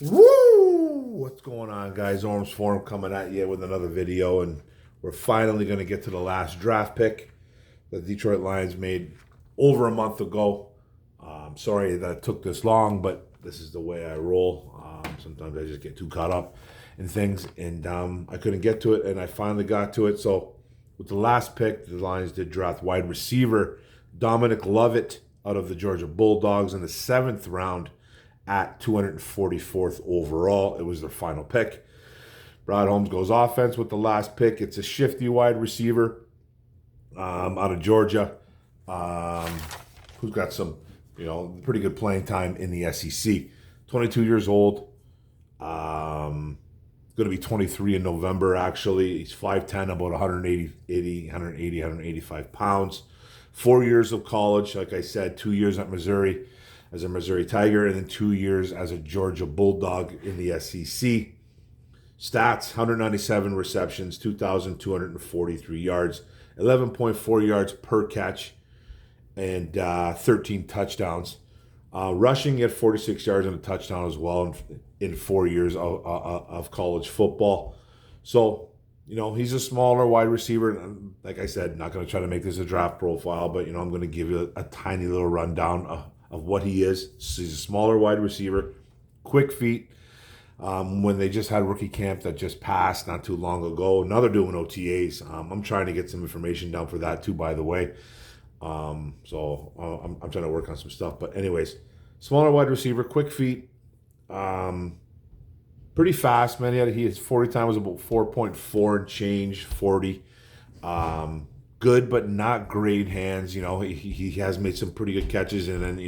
Woo! What's going on, guys? Holmes Forum coming at you with another video, and we're finally going to get to the last draft pick that the Detroit Lions made over a month ago. Sorry that it took this long, but this is the way I roll. Sometimes I just get too caught up in things, and I couldn't get to it, and I finally got to it. So, with the last pick, the Lions did draft wide receiver DOMINIC LOVETT out of the Georgia Bulldogs in the 7th round at 244th overall. It was their final pick. Brad Holmes goes offense with the last pick. It's a shifty wide receiver out of Georgia, who's got some, pretty good playing time in the SEC. 22 years old. Going to be 23 in November, actually. He's 5'10", about 185 pounds. 4 years of college, like I said, 2 years at Missouri as a Missouri Tiger, and then 2 years as a Georgia Bulldog in the SEC. Stats: 197 receptions, 2,243 yards, 11.4 yards per catch, and 13 touchdowns. Rushing at 46 yards and a touchdown as well in 4 years of college football. So, he's a smaller wide receiver. And like I said, not going to try to make this a draft profile, but, I'm going to give you a tiny little rundown of what he is. So he's a smaller wide receiver, quick feet. When they just had rookie camp that just passed not too long ago. Now they're doing OTAs. I'm trying to get some information down for that too, by the way. I'm trying to work on some stuff. But anyways, smaller wide receiver, quick feet, pretty fast, man. His 40 time was about 4.4 and change, 40. Good but not great hands. He has made some pretty good catches, and then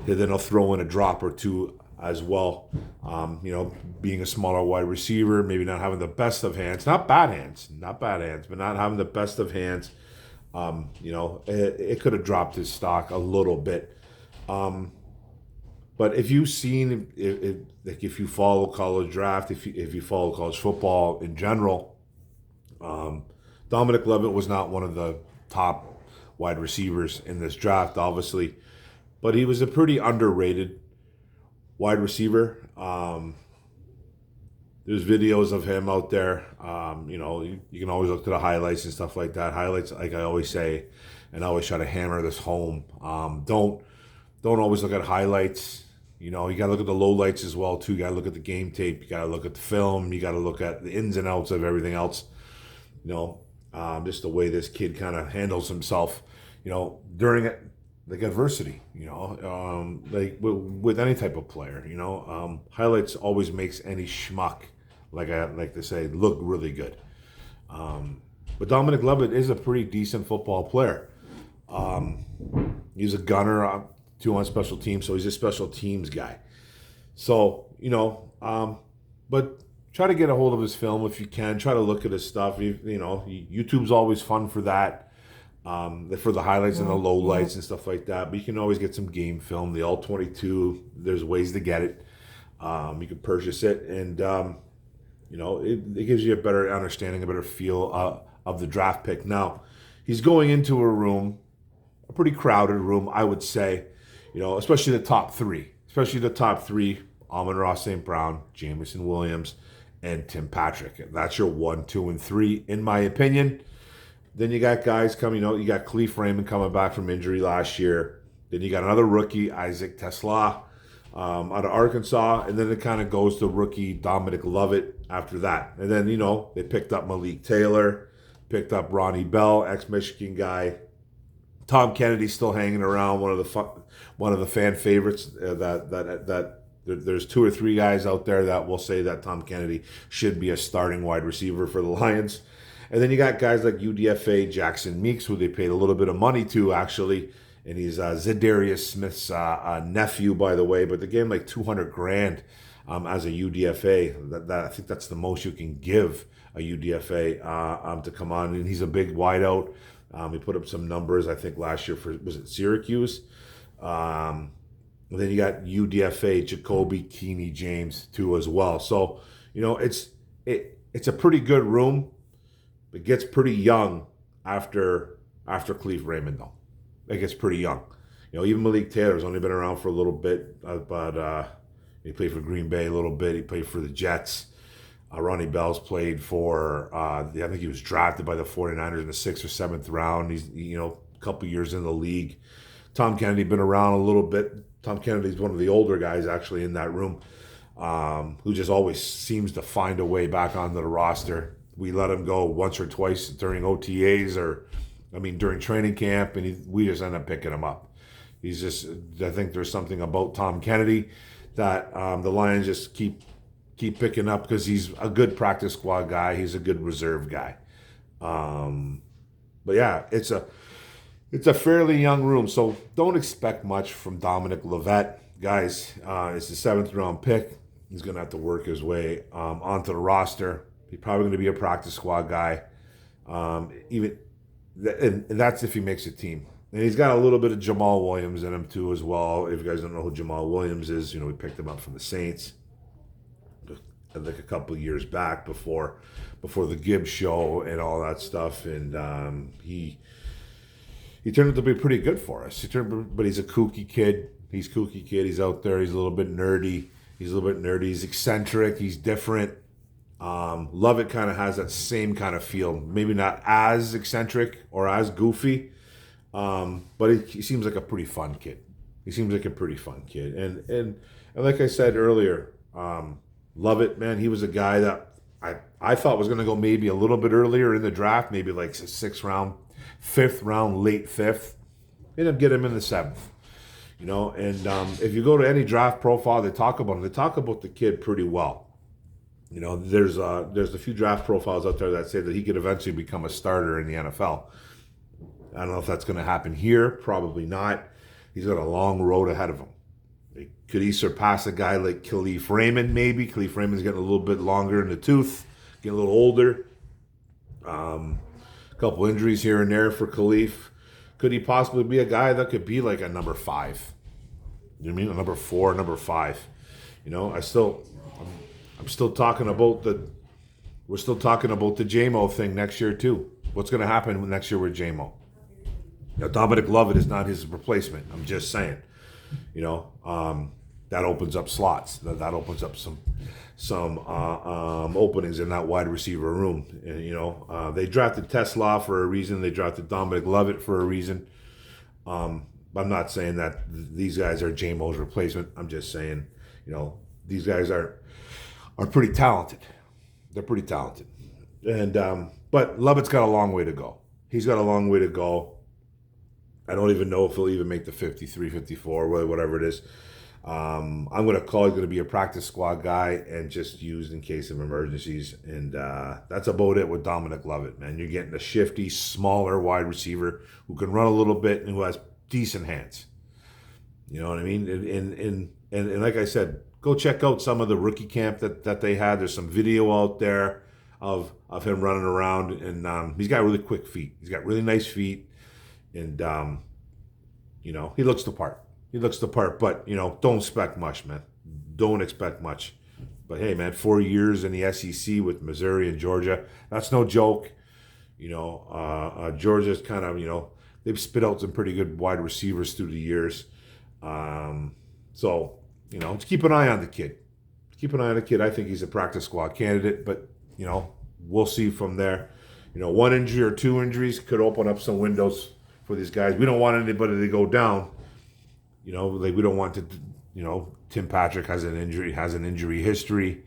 then he'll throw in a drop or two as well. Being a smaller wide receiver, maybe not having the best of hands, not bad hands, but not having the best of hands. It could have dropped his stock a little bit. But if you've seen, if you follow college draft, if you follow college football in general, DOMINIC LOVETT was not one of the top wide receivers in this draft, obviously, but he was a pretty underrated wide receiver. There's videos of him out there. You can always look to the highlights and stuff like that. Highlights, like I always say, and I always try to hammer this home. Don't always look at highlights. You got to look at the lowlights as well too. You got to look at the game tape. You got to look at the film. You got to look at the ins and outs of everything else. Just the way this kid kind of handles himself. During it. Like adversity, like with any type of player, highlights always makes any schmuck, like I like to say, look really good. But DOMINIC LOVETT is a pretty decent football player. He's a gunner, too, on special teams, so he's a special teams guy. So, but try to get a hold of his film if you can. Try to look at his stuff. YouTube's always fun for that. For the highlights and the lowlights and stuff like that. But you can always get some game film, the All-22. There's ways to get it. You can purchase it, and it gives you a better understanding, a better feel of the draft pick. Now, he's going into a room, a pretty crowded room, I would say. Especially the top three. Amon-Ra St. Brown, Jameson Williams, and Tim Patrick. That's your 1, 2, and 3, in my opinion. Then you got guys coming, you got Khalif Raymond coming back from injury last year. Then you got another rookie, Isaac Tesla, out of Arkansas. And then it kind of goes to rookie DOMINIC LOVETT after that. And then, they picked up Malik Taylor, picked up Ronnie Bell, ex-Michigan guy. Tom Kennedy's still hanging around, one of the fan favorites. There's 2 or 3 guys out there that will say that Tom Kennedy should be a starting wide receiver for the Lions. And then you got guys like UDFA, Jackson Meeks, who they paid a little bit of money to, actually. And he's Za'Darius Smith's nephew, by the way. But they gave him like $200,000 as a UDFA. I think that's the most you can give a UDFA to come on. And he's a big wideout. He put up some numbers, I think, last year for, was it Syracuse? Then you got UDFA, Jacoby Keeney James, too, as well. So, it's a pretty good room. It gets pretty young after Khalif Raymond, though. It gets pretty young. Even Malik Taylor's only been around for a little bit, but He played for Green Bay a little bit. He played for the Jets. Ronnie Bell's played for, I think he was drafted by the 49ers in the 6th or 7th round. He's, a couple years in the league. Tom Kennedy been around a little bit. Tom Kennedy's one of the older guys actually in that room, who just always seems to find a way back onto the roster. We let him go once or twice during OTAs during training camp, and we just end up picking him up. He's just, I think there's something about Tom Kennedy that the Lions just keep picking up because he's a good practice squad guy. He's a good reserve guy. But yeah, it's a fairly young room, so don't expect much from DOMINIC LOVETT. Guys, it's the 7th round pick. He's going to have to work his way onto the roster. He's probably going to be a practice squad guy. And that's if he makes a team. And he's got a little bit of Jamal Williams in him too as well. If you guys don't know who Jamal Williams is, we picked him up from the Saints like a couple of years back before the Gibbs show and all that stuff. And he turned out to be pretty good for us. But he's a kooky kid. He's out there. He's a little bit nerdy. He's eccentric. He's different. Lovett kind of has that same kind of feel. Maybe not as eccentric or as goofy, but he seems like a pretty fun kid. And like I said earlier, Lovett, man, he was a guy that I thought was going to go maybe a little bit earlier in the draft, maybe like 6th round, 5th round, late 5th. Ended up getting him in the 7th. And if you go to any draft profile, they talk about the kid pretty well. There's a few draft profiles out there that say that he could eventually become a starter in the NFL. I don't know if that's going to happen here. Probably not. He's got a long road ahead of him. Could he surpass a guy like Khalif Raymond? Maybe. Khalif Raymond's getting a little bit longer in the tooth, getting a little older. A couple injuries here and there for Khalif. Could he possibly be a guy that could be like a number 5? You know what I mean? A number 4, number 5. I'm still talking about we're still talking about the JMO thing next year too. What's going to happen next year with JMO? DOMINIC LOVETT is not his replacement. I'm just saying. That opens up slots. That opens up some openings in that wide receiver room. And, they drafted Tesla for a reason. They drafted DOMINIC LOVETT for a reason. I'm not saying that these guys are JMO's replacement. I'm just saying, these guys are pretty talented. They're pretty talented. And but Lovett's got a long way to go. He's got a long way to go. I don't even know if he'll even make the 53, 54, whatever it is. I'm going to call he's going to be a practice squad guy and just used in case of emergencies. And that's about it with DOMINIC LOVETT, man. You're getting a shifty, smaller wide receiver who can run a little bit and who has decent hands. You know what I mean? And like I said, go check out some of the rookie camp that they had. There's some video out there of him running around. And he's got really quick feet. He's got really nice feet. And, he looks the part. But, don't expect much, man. Don't expect much. But, hey, man, 4 years in the SEC with Missouri and Georgia, that's no joke. Georgia's kind of, they've spit out some pretty good wide receivers through the years. So, let's keep an eye on the kid. I think he's a practice squad candidate, but, we'll see from there. One injury or 2 injuries could open up some windows for these guys. We don't want anybody to go down. We don't want to, Tim Patrick has an injury history.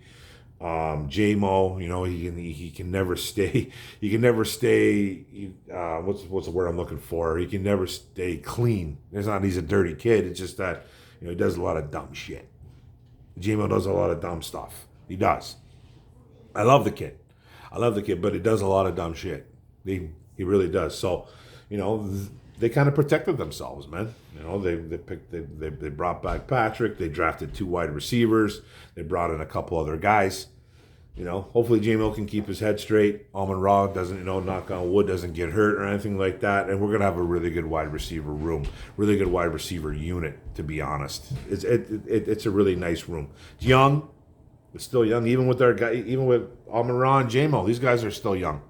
JMO, he can never stay. He can never stay. What's the word I'm looking for? He can never stay clean. It's not he's a dirty kid. It's just that he does a lot of dumb shit. JMO does a lot of dumb stuff. He does. I love the kid, but he does a lot of dumb shit. He really does. So, they kind of protected themselves, man. They brought back Patrick. They drafted 2 wide receivers. They brought in a couple other guys. Hopefully JMO can keep his head straight. Amon-Ra doesn't, knock on wood, doesn't get hurt or anything like that. And we're going to have a really good wide receiver room, really good wide receiver unit, to be honest. It's a really nice room. It's young. It's still young. Even with our guy, even with Amon-Ra and JMO, these guys are still young.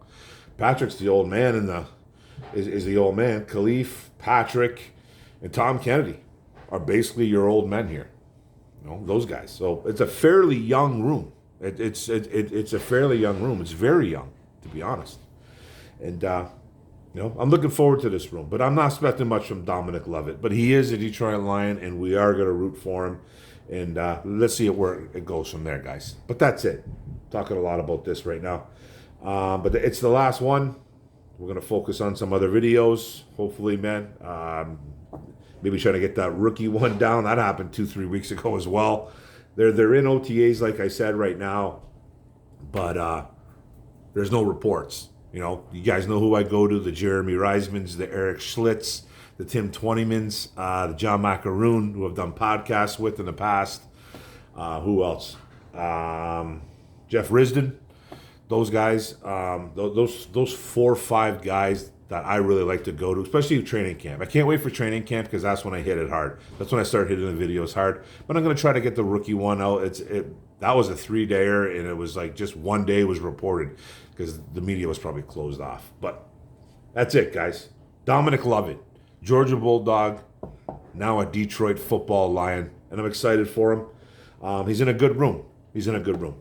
Patrick's the old man is the old man. Khalif, Patrick, and Tom Kennedy are basically your old men here. You know, those guys. So it's a fairly young room. It's a fairly young room. It's very young, to be honest. And you know, I'm looking forward to this room, but I'm not expecting much from Dominic Lovett. But he is a Detroit Lion, and we are going to root for him. And let's see where it goes from there, guys. But that's it. Talking a lot about this right now. But it's the last one. We're going to focus on some other videos, hopefully, man. Maybe trying to get that rookie one down. That happened 2-3 weeks ago as well. They're in OTAs, like I said, right now. But there's no reports. You know, you guys know who I go to: the Jeremy Reismans, the Eric Schlitz, the Tim Twentymans, the John Macaroon, who I've done podcasts with in the past. Who else? Jeff Risden. Those guys, those 4 or 5 guys that I really like to go to, especially training camp. I can't wait for training camp because that's when I hit it hard. That's when I start hitting the videos hard. But I'm going to try to get the rookie one out. That was a 3-dayer, and it was like just one day was reported because the media was probably closed off. But that's it, guys. Dominic Lovett, Georgia Bulldog, now a Detroit football Lion, and I'm excited for him. He's in a good room.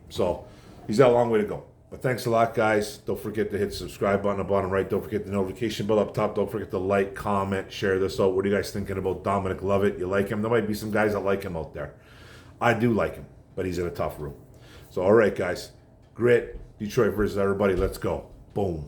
So he's got a long way to go. But thanks a lot, guys. Don't forget to hit the subscribe button on the bottom right. Don't forget the notification bell up top. Don't forget to like, comment, share this out. What are you guys thinking about Dominic Lovett? You like him? There might be some guys that like him out there. I do like him, but he's in a tough room. So, all right, guys. Grit, Detroit versus everybody. Let's go. Boom.